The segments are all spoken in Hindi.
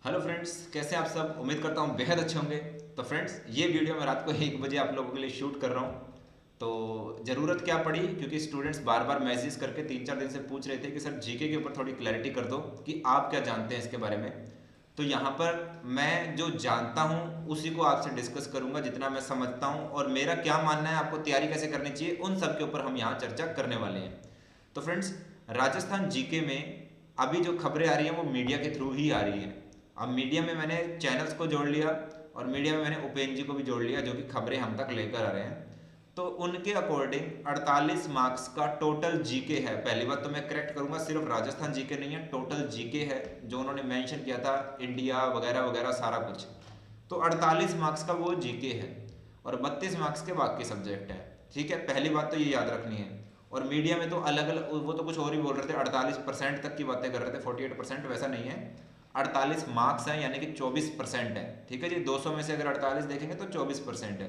हेलो फ्रेंड्स, कैसे हैं आप सब। उम्मीद करता हूँ बेहद अच्छे होंगे। तो फ्रेंड्स, ये वीडियो मैं रात को 1 बजे आप लोगों के लिए शूट कर रहा हूँ। तो ज़रूरत क्या पड़ी, क्योंकि स्टूडेंट्स बार बार मैसेज करके 3-4 दिन से पूछ रहे थे कि सर जीके के ऊपर थोड़ी क्लैरिटी कर दो कि आप क्या जानते हैं इसके बारे में। तो यहाँ पर मैं जो जानता हूँ उसी को आपसे डिस्कस करूँगा, जितना मैं समझता हूँ और मेरा क्या मानना है, आपको तैयारी कैसे करनी चाहिए, उन सब के ऊपर हम यहाँ चर्चा करने वाले हैं। तो फ्रेंड्स, राजस्थान जीके में अभी जो खबरें आ रही हैं वो मीडिया के थ्रू ही आ रही हैं। अब मीडिया में मैंने चैनल्स को जोड़ लिया और मीडिया में मैंने उपेंद्र जी को भी जोड़ लिया, जो कि खबरें हम तक लेकर आ रहे हैं। तो उनके अकॉर्डिंग 48 मार्क्स का टोटल जीके है। पहली बात तो मैं करेक्ट करूंगा, सिर्फ राजस्थान जीके नहीं है, टोटल जीके है जो उन्होंने मेंशन किया था, इंडिया वगैरह वगैरह सारा कुछ। तो 48 मार्क्स का वो जीके है और 32 मार्क्स के बाकी सब्जेक्ट है। ठीक है, पहली बात तो ये याद रखनी है। और मीडिया में तो अलग अलग, वो तो कुछ और ही बोल रहे थे, 48% तक की बातें कर रहे थे, 48%। वैसा नहीं है, 48 मार्क्स हैं, यानी कि 24% है। ठीक है जी, 200 में से अगर 48 देखेंगे तो 24% है।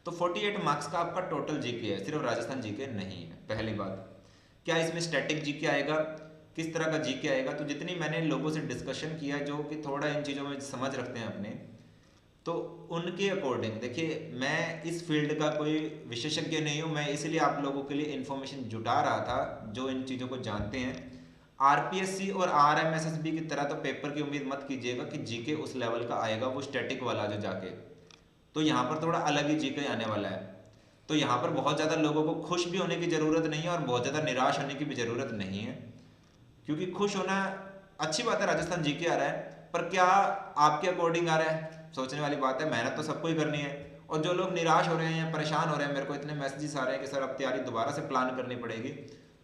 तो 48 मार्क्स का आपका टोटल जीके है, सिर्फ राजस्थान जीके नहीं है। पहली बात, क्या इसमें स्टैटिक जीके आएगा, किस तरह का जीके आएगा? तो जितनी मैंने लोगों से डिस्कशन किया जो कि थोड़ा इन चीज़ों में समझ रखते हैं अपने, तो उनके अकॉर्डिंग देखिए, मैं इस फील्ड का कोई विशेषज्ञ नहीं हूँ, मैं इसलिए आप लोगों के लिए इन्फॉर्मेशन जुटा रहा था जो इन चीज़ों को जानते हैं। आरपीएससी और आरएमएसएसबी की तरह तो पेपर की उम्मीद मत कीजिएगा कि जीके उस लेवल का आएगा, वो स्टैटिक वाला जो जाके। तो यहाँ पर थोड़ा अलग ही जीके आने वाला है। तो यहाँ पर बहुत ज़्यादा लोगों को खुश भी होने की ज़रूरत नहीं है और बहुत ज़्यादा निराश होने की भी ज़रूरत नहीं है, क्योंकि खुश होना अच्छी बात है, राजस्थान जीके आ रहा है, पर क्या आपके अकॉर्डिंग आ रहा है, सोचने वाली बात है। मेहनत तो सबको ही करनी है। और जो लोग निराश हो रहे हैं या परेशान हो रहे हैं, मेरे को इतने मैसेजेस आ रहे हैं कि सर अब तैयारी दोबारा से प्लान करनी पड़ेगी,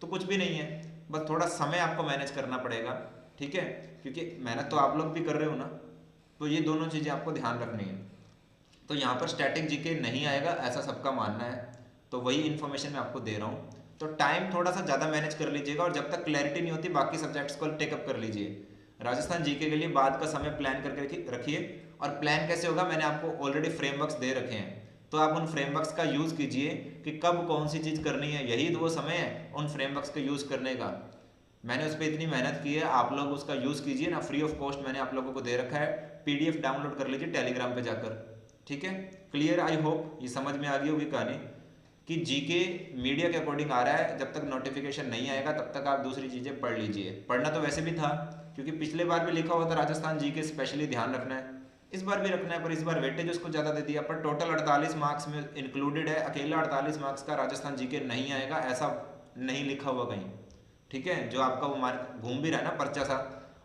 तो कुछ भी नहीं है, बस थोड़ा समय आपको मैनेज करना पड़ेगा। ठीक है, क्योंकि मेहनत तो आप लोग भी कर रहे हो ना। तो ये दोनों चीज़ें आपको ध्यान रखनी है। तो यहाँ पर स्टैटिक जीके नहीं आएगा, ऐसा सबका मानना है। तो वही इन्फॉर्मेशन मैं आपको दे रहा हूँ। तो टाइम थोड़ा सा ज़्यादा मैनेज कर लीजिएगा और जब तक क्लैरिटी नहीं होती बाकी सब्जेक्ट्स को टेकअप कर लीजिए। राजस्थान जीके के लिए बाद का समय प्लान करके रखिए। और प्लान कैसे होगा, मैंने आपको ऑलरेडी फ्रेमवर्क्स दे रखे हैं, तो आप उन फ्रेमवर्क्स का यूज़ कीजिए कि कब कौन सी चीज़ करनी है। यही तो वो समय है उन फ्रेमवर्क्स का यूज़ करने का। मैंने उस पर इतनी मेहनत की है, आप लोग उसका यूज़ कीजिए ना, फ्री ऑफ कॉस्ट मैंने आप लोगों को दे रखा है। पीडीएफ डाउनलोड कर लीजिए टेलीग्राम पे जाकर। ठीक है, क्लियर? आई होप ये समझ में आ गई होगी कहानी कि जीके मीडिया के अकॉर्डिंग आ रहा है। जब तक नोटिफिकेशन नहीं आएगा तब तक आप दूसरी चीज़ें पढ़ लीजिए। पढ़ना तो वैसे भी था, क्योंकि पिछले बार भी लिखा हुआ था राजस्थान जीके स्पेशली ध्यान रखना है, इस बार भी रखना है, पर इस बार वेटेज उसको ज़्यादा दे दिया। पर टोटल 48 मार्क्स में इंक्लूडेड है, अकेला 48 मार्क्स का राजस्थान जीके नहीं आएगा, ऐसा नहीं लिखा हुआ कहीं। ठीक है, जो आपका वो मार्क घूम भी रहा है ना पर्चा सा,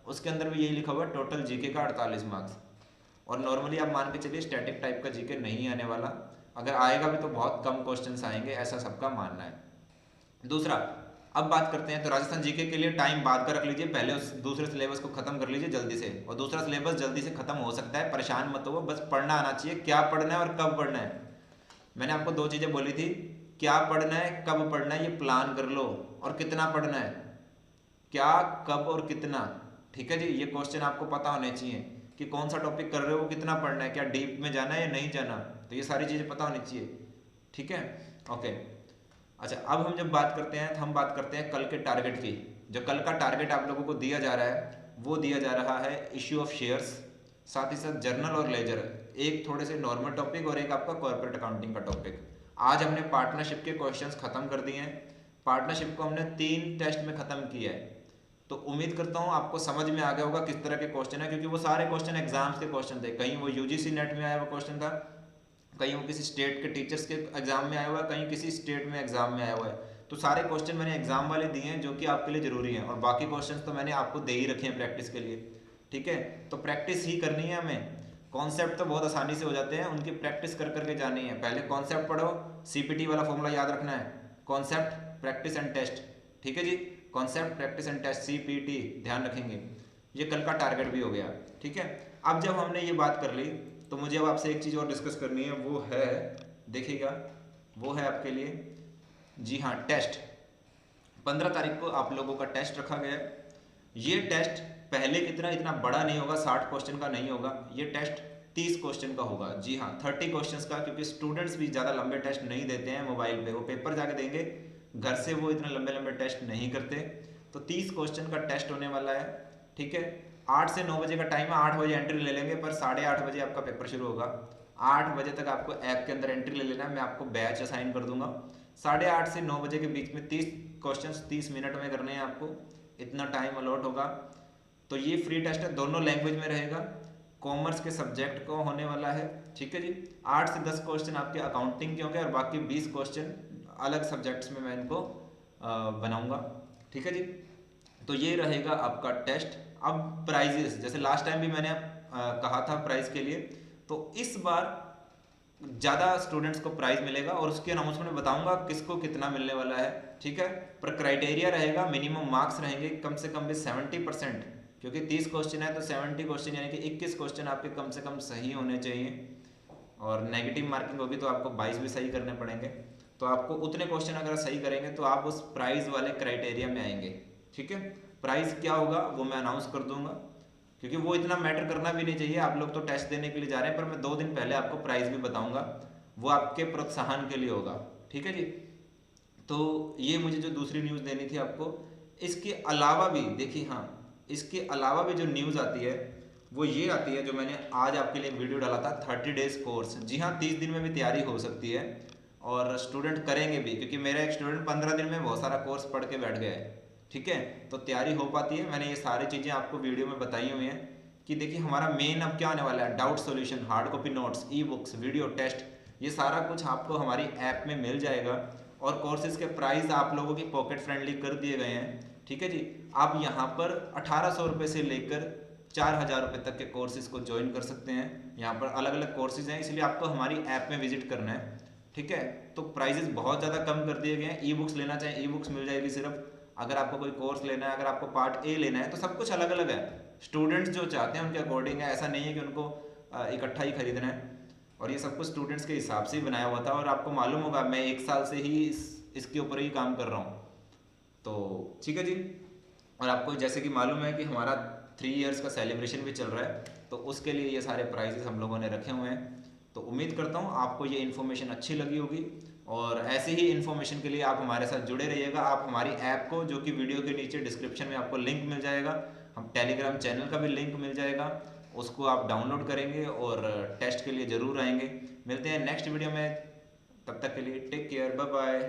उसके अंदर भी यही लिखा हुआ है, टोटल जीके का 48 मार्क्स। और नॉर्मली आप मान के चलिए स्टैटिक टाइप का जीके नहीं आने वाला, अगर आएगा भी तो बहुत कम क्वेश्चंस आएंगे, ऐसा सबका मानना है। दूसरा, अब बात करते हैं, तो राजस्थान जीके के लिए टाइम बाद का रख लीजिए, पहले उस दूसरे सिलेबस को खत्म कर लीजिए जल्दी से। और दूसरा सिलेबस जल्दी से खत्म हो सकता है, परेशान मत हो, बस पढ़ना आना चाहिए, क्या पढ़ना है और कब पढ़ना है। मैंने आपको दो चीज़ें बोली थी, क्या पढ़ना है, कब पढ़ना है, ये प्लान कर लो। और कितना पढ़ना है, क्या, कब और कितना। ठीक है जी, ये क्वेश्चन आपको पता होने चाहिए कि कौन सा टॉपिक कर रहे हो, कितना पढ़ना है, क्या डीप में जाना है या नहीं जाना, तो ये सारी चीज़ें पता होनी चाहिए। ठीक है, ओके। अच्छा, अब हम जब बात करते हैं तो हम बात करते हैं कल के टारगेट की। जो कल का टारगेट आप लोगों को दिया जा रहा है वो दिया जा रहा है इश्यू ऑफ शेयर्स, साथ ही साथ जर्नल और लेजर, एक थोड़े से नॉर्मल टॉपिक और एक आपका कॉर्पोरेट अकाउंटिंग का टॉपिक। आज हमने पार्टनरशिप के क्वेश्चंस खत्म कर दिए हैं। पार्टनरशिप को हमने 3 टेस्ट में खत्म किया है। तो उम्मीद करता हूँ आपको समझ में आ गया होगा किस तरह के क्वेश्चन है, क्योंकि वो सारे क्वेश्चन एग्जाम्स के क्वेश्चन थे। कहीं वो यूजीसी नेट में आया हुआ क्वेश्चन था, कहीं वो किसी स्टेट के टीचर्स के एग्जाम में आया हुआ है, कहीं किसी स्टेट में एग्जाम में आया हुआ है। तो सारे क्वेश्चन मैंने एग्जाम वाले दिए हैं जो कि आपके लिए जरूरी हैं, और बाकी क्वेश्चन तो मैंने आपको दे ही रखे हैं प्रैक्टिस के लिए। ठीक है, तो प्रैक्टिस ही करनी है हमें। कॉन्सेप्ट तो बहुत आसानी से हो जाते हैं, उनकी प्रैक्टिस कर करके जानी है। पहले कॉन्सेप्ट पढ़ो, सीपीटी वाला फॉर्मूला याद रखना है, कॉन्सेप्ट प्रैक्टिस एंड टेस्ट। ठीक है ji, concept practice and test, CPT ध्यान रखेंगे। ये कल का टारगेट भी हो गया। ठीक है, अब जब हमने ये बात कर ली तो मुझे अब आपसे एक चीज़ और डिस्कस करनी है, वो है, देखिएगा, वो है आपके लिए, जी हाँ, टेस्ट। 15 तारीख को आप लोगों का टेस्ट रखा गया है। ये टेस्ट पहले की तरह इतना बड़ा नहीं होगा, 60 क्वेश्चन का नहीं होगा, ये टेस्ट 30 क्वेश्चन का होगा। जी हाँ, 30 क्वेश्चंस का, क्योंकि स्टूडेंट्स भी ज़्यादा लंबे टेस्ट नहीं देते हैं मोबाइल पे, वो पेपर जाके देंगे, घर से वो इतने लंबे लंबे टेस्ट नहीं करते। तो 30 क्वेश्चन का टेस्ट होने वाला है। ठीक है, 8 से 9 बजे का टाइम है, 8 बजे एंट्री ले लेंगे, पर 8:30 बजे आपका पेपर शुरू होगा। 8 बजे तक आपको ऐप के अंदर एंट्री ले लेना है, मैं आपको बैच असाइन कर दूंगा। 8:30 से 9 बजे के बीच में 30 क्वेश्चन 30 मिनट में करने हैं आपको, इतना टाइम अलॉट होगा। तो ये फ्री टेस्ट है, दोनों लैंग्वेज में रहेगा, कॉमर्स के सब्जेक्ट को होने वाला है। ठीक है जी। 8 से 10 क्वेश्चन आपके अकाउंटिंग के होंगे और बाकी 20 क्वेश्चन अलग सब्जेक्ट्स में मैं इनको बनाऊंगा। ठीक है जी। तो ये रहेगा आपका टेस्ट। अब प्राइजेस, जैसे लास्ट टाइम भी मैंने कहा था प्राइस के लिए, तो इस बार ज़्यादा स्टूडेंट्स को प्राइज मिलेगा और उसके अनाउंसमेंट में बताऊंगा किसको कितना मिलने वाला है। ठीक है। पर क्राइटेरिया रहेगा, मिनिमम मार्क्स रहेंगे कम से कम भी 70%, क्योंकि 30 क्वेश्चन है तो 70 क्वेश्चन यानी कि 21 क्वेश्चन आपके कम से कम सही होने चाहिए, और नेगेटिव मार्किंग होगी तो आपको 22 भी सही करने पड़ेंगे। तो आपको उतने क्वेश्चन अगर सही करेंगे तो आप उस प्राइज वाले क्राइटेरिया में आएंगे। ठीक है। प्राइस क्या होगा वो मैं अनाउंस कर दूंगा, क्योंकि वो इतना मैटर करना भी नहीं चाहिए। आप लोग तो टेस्ट देने के लिए जा रहे हैं, पर मैं 2 दिन पहले आपको प्राइस भी बताऊंगा, वो आपके प्रोत्साहन के लिए होगा। ठीक है जी। तो ये मुझे जो दूसरी न्यूज़ देनी थी आपको, इसके अलावा भी देखिए, हाँ, इसके अलावा भी जो न्यूज़ आती है वो ये आती है, जो मैंने आज आपके लिए वीडियो डाला था, 30 डेज कोर्स। जी हाँ, 30 दिन में भी तैयारी हो सकती है और स्टूडेंट करेंगे भी, क्योंकि मेरा एक स्टूडेंट 15 दिन में बहुत सारा कोर्स पढ़ के बैठ गया है। ठीक है। तो तैयारी हो पाती है। मैंने ये सारी चीज़ें आपको वीडियो में बताई हुई हैं कि देखिए हमारा मेन अब क्या आने वाला है, doubt solution, hard copy notes, e books, video test, ये सारा कुछ आपको हमारी ऐप में मिल जाएगा। और कोर्सेज के प्राइस आप लोगों की पॉकेट फ्रेंडली कर दिए गए हैं। ठीक है जी। आप यहाँ पर 1800 रुपये से लेकर 4000 रुपये तक के कोर्सेज को ज्वाइन कर सकते हैं। यहाँ पर अलग अलग कोर्सेज हैं, इसलिए आपको हमारी ऐप में विजिट करना है। ठीक है। तो प्राइजेस बहुत ज़्यादा कम कर दिए गए हैं। ई बुक्स लेना चाहें ई बुक्स मिल जाएगी सिर्फ, अगर आपको कोई कोर्स लेना है, अगर आपको पार्ट ए लेना है, तो सब कुछ अलग अलग है। स्टूडेंट्स जो चाहते हैं उनके अकॉर्डिंग है, ऐसा नहीं है कि उनको इकट्ठा ही खरीदना है। और ये सब कुछ स्टूडेंट्स के हिसाब से ही बनाया हुआ था, और आपको मालूम होगा मैं 1 साल से ही इसके ऊपर ही काम कर रहा हूँ। तो ठीक है जी। और आपको जैसे कि मालूम है कि हमारा 3 इयर्स का सेलिब्रेशन भी चल रहा है, तो उसके लिए ये सारे प्राइजेस हम लोगों ने रखे हुए हैं। तो उम्मीद करता हूँ आपको ये इन्फॉर्मेशन अच्छी लगी होगी, और ऐसे ही इन्फॉर्मेशन के लिए आप हमारे साथ जुड़े रहिएगा। आप हमारी ऐप को, जो कि वीडियो के नीचे डिस्क्रिप्शन में आपको लिंक मिल जाएगा, हम टेलीग्राम चैनल का भी लिंक मिल जाएगा, उसको आप डाउनलोड करेंगे और टेस्ट के लिए ज़रूर आएंगे। मिलते हैं नेक्स्ट वीडियो में, तब तक के लिए टेक केयर, बाय बाय।